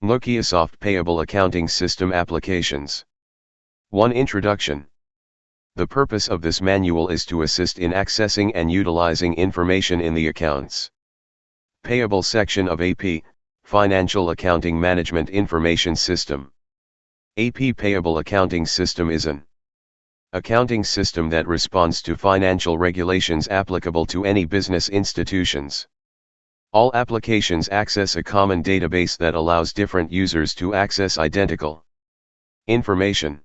Nokia Payable Accounting System Applications. 1. Introduction. The purpose of this manual is to assist in accessing and utilizing information in the accounts payable section of AP, Financial Accounting Management Information System. AP Payable Accounting System is an accounting system that responds to financial regulations applicable to any business institutions. All applications access a common database that allows different users to access identical information.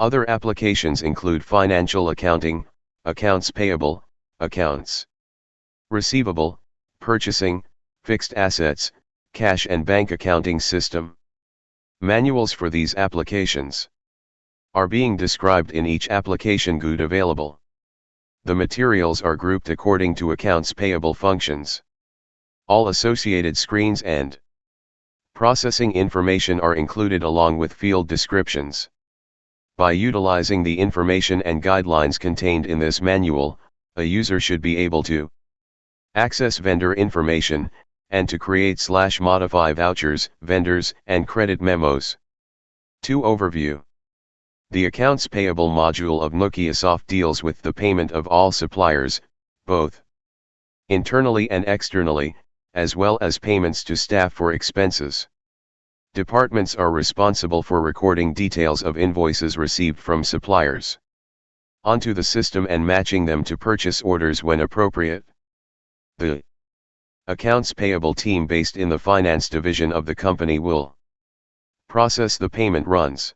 Other applications include financial accounting, accounts payable, accounts receivable, purchasing, fixed assets, cash and bank accounting system. Manuals for these applications are being described in each application guide available. The materials are grouped according to accounts payable functions. All associated screens and processing information are included along with field descriptions. By utilizing the information and guidelines contained in this manual, a user should be able to access vendor information, and to create/modify vouchers, vendors, and credit memos. 2. Overview. The Accounts Payable module of Nokia deals with the payment of all suppliers, both internally and externally, as well as payments to staff for expenses. Departments are responsible for recording details of invoices received from suppliers onto the system and matching them to purchase orders when appropriate. The Accounts Payable team based in the finance division of the company will process the payment runs.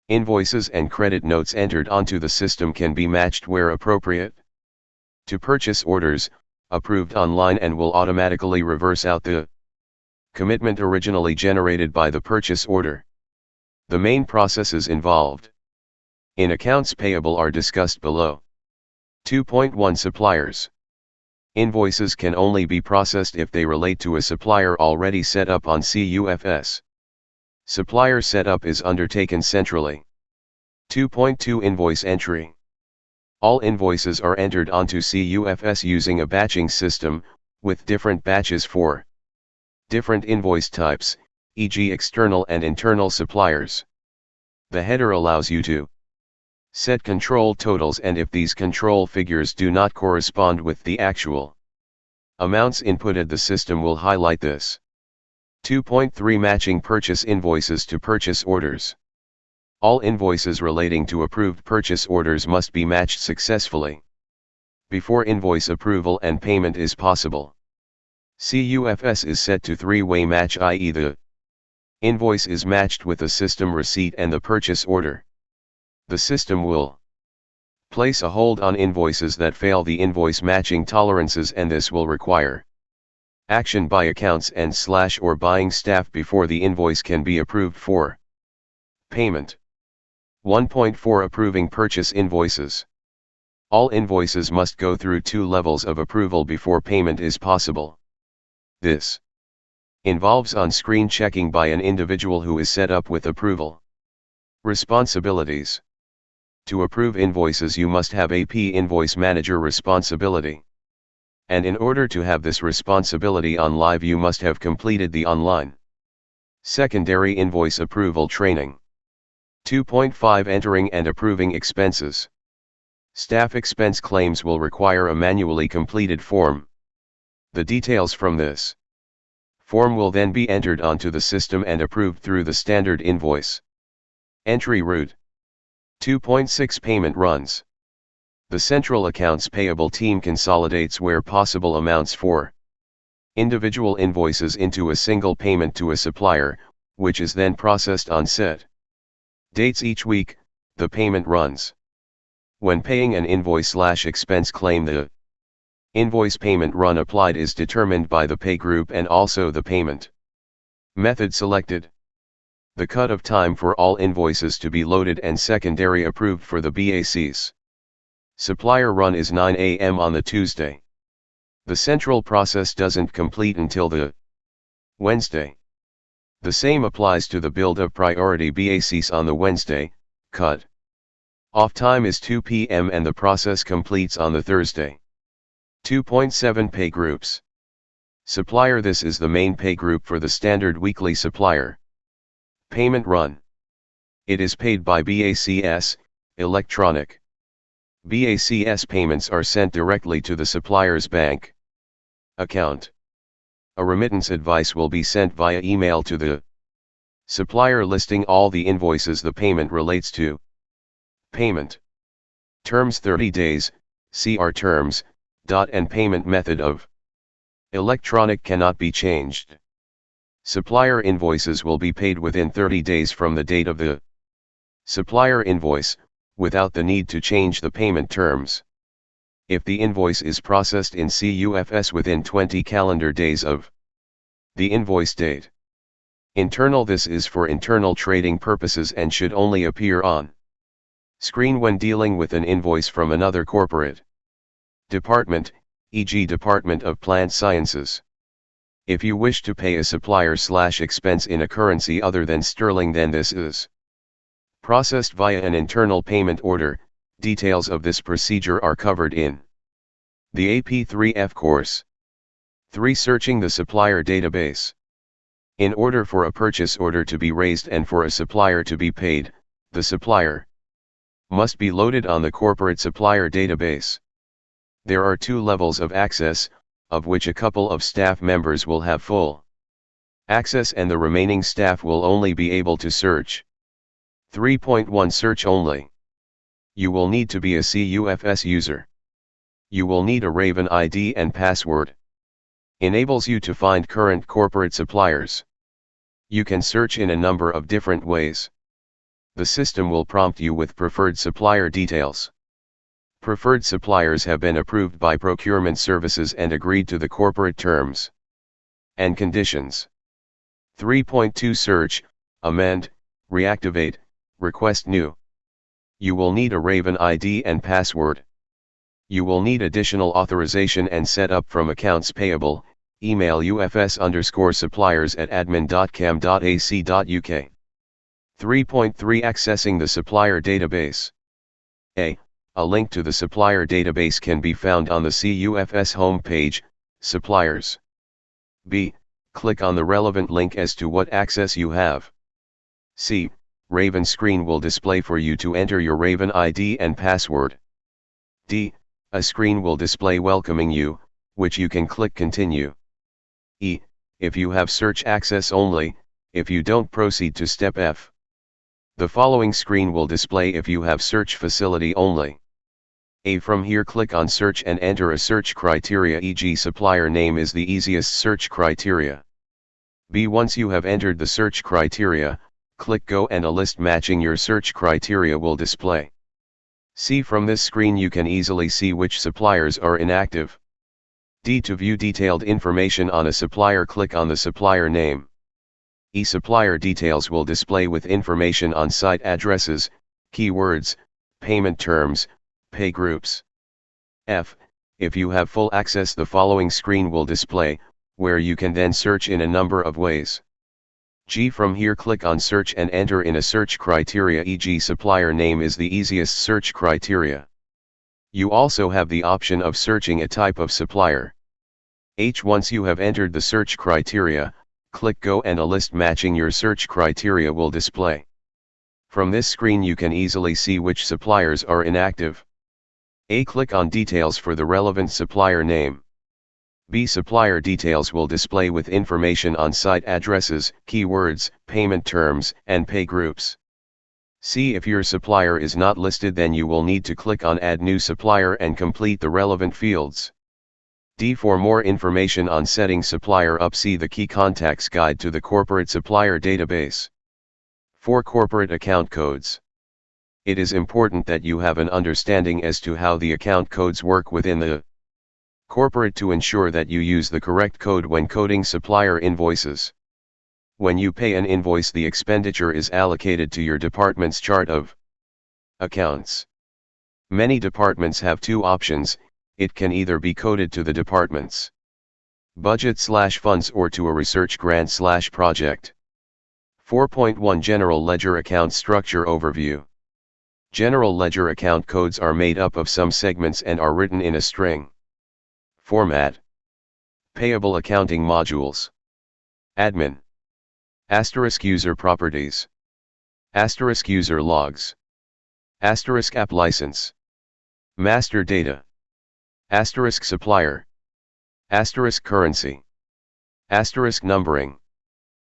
Invoices and credit notes entered onto the system can be matched where appropriate to purchase orders, approved online, and will automatically reverse out the commitment originally generated by the purchase order. The main processes involved in accounts payable are discussed below. 2.1 Suppliers. Invoices can only be processed if they relate to a supplier already set up on CUFS. Supplier setup is undertaken centrally. 2.2 Invoice entry. All invoices are entered onto CUFS using a batching system, with different batches for different invoice types, e.g. external and internal suppliers. The header allows you to set control totals, and if these control figures do not correspond with the actual amounts inputted, the system will highlight this. 2.3 Matching purchase invoices to purchase orders. All invoices relating to approved purchase orders must be matched successfully before invoice approval and payment is possible. CUFS is set to three-way match, i.e. the invoice is matched with the system receipt and the purchase order. The system will place a hold on invoices that fail the invoice matching tolerances, and this will require action by accounts and/or buying staff before the invoice can be approved for payment. 1.4 Approving purchase invoices. All invoices must go through 2 levels of approval before payment is possible. This involves on-screen checking by an individual who is set up with approval responsibilities. To approve invoices, you must have AP Invoice Manager responsibility. And in order to have this responsibility on live, you must have completed the online secondary invoice approval training. 2.5 Entering and approving expenses. Staff expense claims will require a manually completed form. The details from this form will then be entered onto the system and approved through the standard invoice entry route. 2.6 Payment runs. The central accounts payable team consolidates where possible amounts for individual invoices into a single payment to a supplier, which is then processed on set dates each week. The payment runs. When paying an invoice/expense claim, the invoice payment run applied is determined by the pay group and also the payment method selected. The cut-off time for all invoices to be loaded and secondary approved for the BACs. Supplier run is 9 a.m. on the Tuesday. The central process doesn't complete until the Wednesday. The same applies to the build of priority BACs on the Wednesday. Cut off time is 2 p.m. and the process completes on the Thursday. 2.7 Pay groups. Supplier. This is the main pay group for the standard weekly supplier. Payment run. It is paid by BACS, electronic. BACS payments are sent directly to the supplier's bank account. A remittance advice will be sent via email to the supplier listing all the invoices the payment relates to. Payment terms 30 days, CR terms, and payment method of electronic cannot be changed. Supplier invoices will be paid within 30 days from the date of the supplier invoice, without the need to change the payment terms. If the invoice is processed in CUFS within 20 calendar days of the invoice date. Internal. This is for internal trading purposes and should only appear on screen when dealing with an invoice from another corporate department, e.g. Department of Plant Sciences. If you wish to pay a supplier/expense in a currency other than sterling, then this is processed via an internal payment order. Details of this procedure are covered in the AP3F course. 3. Searching the supplier database. In order for a purchase order to be raised and for a supplier to be paid, the supplier must be loaded on the corporate supplier database. There are 2 levels of access, of which a couple of staff members will have full access and the remaining staff will only be able to search. 3.1 Search only. You will need to be a CUFS user. You will need a Raven ID and password. Enables you to find current corporate suppliers. You can search in a number of different ways. The system will prompt you with preferred supplier details. Preferred suppliers have been approved by procurement services and agreed to the corporate terms and conditions. 3.2 Search, amend, reactivate, request new. You will need a Raven ID and password. You will need additional authorization and setup from accounts payable. Email ufs_suppliers@admin.cam.ac.uk. 3.3 Accessing the supplier database. A link to the supplier database can be found on the CUFS homepage, Suppliers. B. Click on the relevant link as to what access you have. C. Raven screen will display for you to enter your Raven ID and password. D. A screen will display welcoming you, which you can click Continue. E. If you have search access only, if you don't, proceed to step F. The following screen will display if you have search facility only. A. From here click on search and enter a search criteria, e.g. supplier name is the easiest search criteria. B. Once you have entered the search criteria, click Go and a list matching your search criteria will display. C. From this screen you can easily see which suppliers are inactive. D. To view detailed information on a supplier, click on the supplier name. E. Supplier details will display with information on site addresses, keywords, payment terms, pay groups. F. If you have full access, the following screen will display, where you can then search in a number of ways. G. From here click on search and enter in a search criteria, e.g. supplier name is the easiest search criteria. You also have the option of searching a type of supplier. H. Once you have entered the search criteria, click Go and a list matching your search criteria will display. From this screen you can easily see which suppliers are inactive. A. Click on details for the relevant supplier name. B. Supplier details will display with information on site addresses, keywords, payment terms, and pay groups. C. If your supplier is not listed, then you will need to click on Add New Supplier and complete the relevant fields. D. For more information on setting supplier up, see the Key Contacts Guide to the Corporate Supplier Database. 4. Corporate Account Codes. It is important that you have an understanding as to how the account codes work within the corporate to ensure that you use the correct code when coding supplier invoices. When you pay an invoice, the expenditure is allocated to your department's chart of accounts. Many departments have 2 options. It can either be coded to the department's budget/funds or to a research grant/project. 4.1 General Ledger Account Structure Overview. General ledger account codes are made up of some segments and are written in a string format. Payable accounting modules. Admin. Asterisk user properties. Asterisk user logs. Asterisk app license. Master data. Asterisk supplier. Asterisk currency. Asterisk numbering.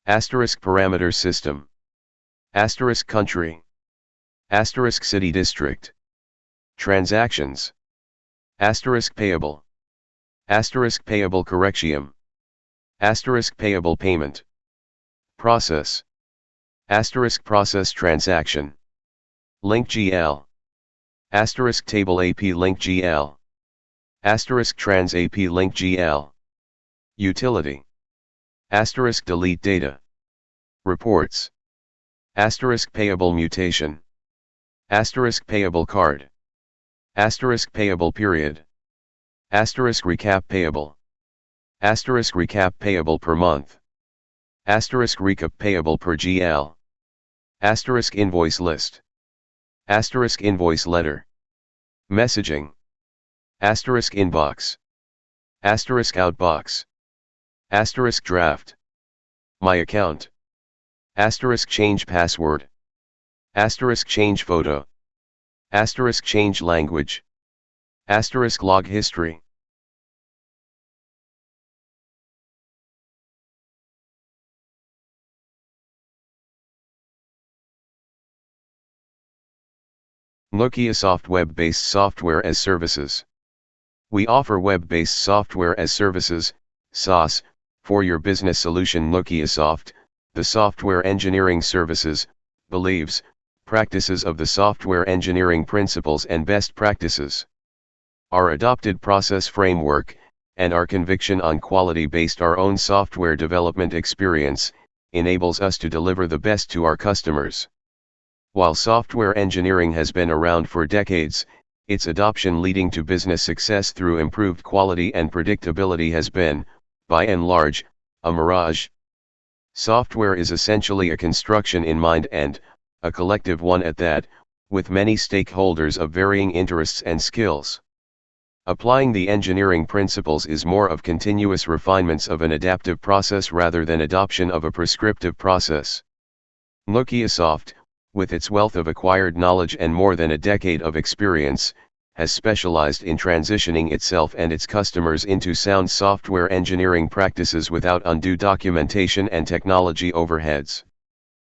Asterisk parameter system. Asterisk country. Asterisk city district. Transactions. Asterisk payable. Asterisk payable correctium. Asterisk payable payment. Process. Asterisk process transaction. Link GL. Asterisk table AP link GL. Asterisk trans AP link GL. Utility. Asterisk delete data. Reports. Asterisk payable mutation. Asterisk payable card. Asterisk payable period. Asterisk recap payable. Asterisk recap payable per month. Asterisk recap payable per GL. Asterisk invoice list. Asterisk invoice letter. Messaging. Asterisk inbox. Asterisk outbox. Asterisk draft. My account. Asterisk change password. Asterisk change photo. Asterisk change language. Asterisk log history. Nokiasoft Web-Based Software as Services. We offer web-based software as services, SaaS, for your business solution. Nokiasoft, the software engineering services, believes, practices of the software engineering principles and best practices. Our adopted process framework, and our conviction on quality based our own software development experience, enables us to deliver the best to our customers. While software engineering has been around for decades, its adoption leading to business success through improved quality and predictability has been, by and large, a mirage. Software is essentially a construction in mind and, a collective one at that, with many stakeholders of varying interests and skills. Applying the engineering principles is more of continuous refinements of an adaptive process rather than adoption of a prescriptive process. Nokiasoft, with its wealth of acquired knowledge and more than a decade of experience, has specialized in transitioning itself and its customers into sound software engineering practices without undue documentation and technology overheads.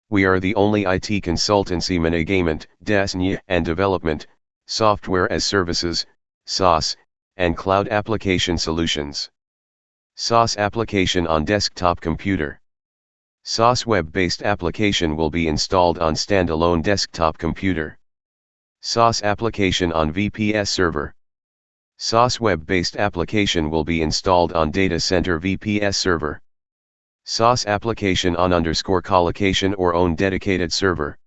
We are the only IT consultancy management, design and development, software as services, SaaS, and cloud application solutions. SaaS application on desktop computer. SaaS web-based application will be installed on standalone desktop computer. SaaS application on VPS server. SaaS web-based application will be installed on data center VPS server. SaaS application on _colocation or own dedicated server.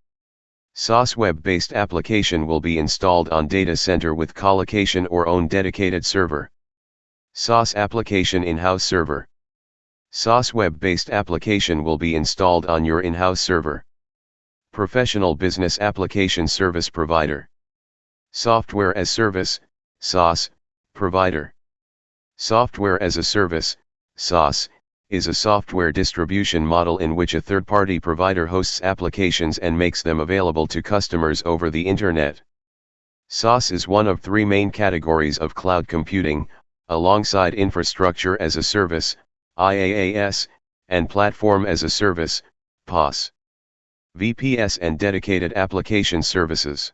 SaaS web-based application will be installed on data center with colocation or own dedicated server. SaaS application in-house server. SaaS web-based application will be installed on your in-house server. Professional business application service provider. Software as service, SaaS, provider. Software as a service, SaaS, is a software distribution model in which a third-party provider hosts applications and makes them available to customers over the Internet. SaaS is one of three main categories of cloud computing, alongside infrastructure as a service, IaaS, and platform as a service, PaaS. VPS and dedicated application services.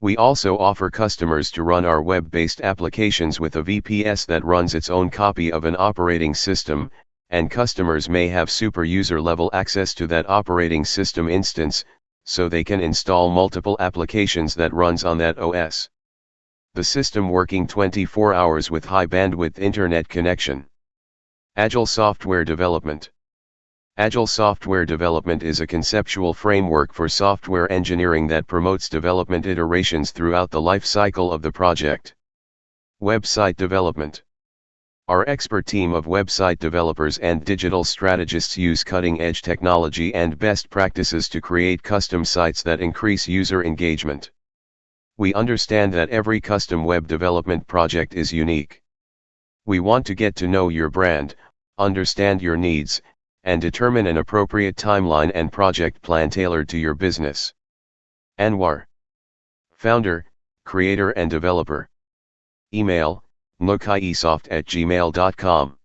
We also offer customers to run our web-based applications with a VPS that runs its own copy of an operating system, and customers may have super user level access to that operating system instance, so they can install multiple applications that runs on that OS. The system working 24 hours with high bandwidth internet connection. Agile software development. Agile software development is a conceptual framework for software engineering that promotes development iterations throughout the life cycle of the project. Website development. Our expert team of website developers and digital strategists use cutting-edge technology and best practices to create custom sites that increase user engagement. We understand that every custom web development project is unique. We want to get to know your brand, understand your needs, and determine an appropriate timeline and project plan tailored to your business. Anwar, founder, creator and developer. Email: nukaisoft@gmail.com.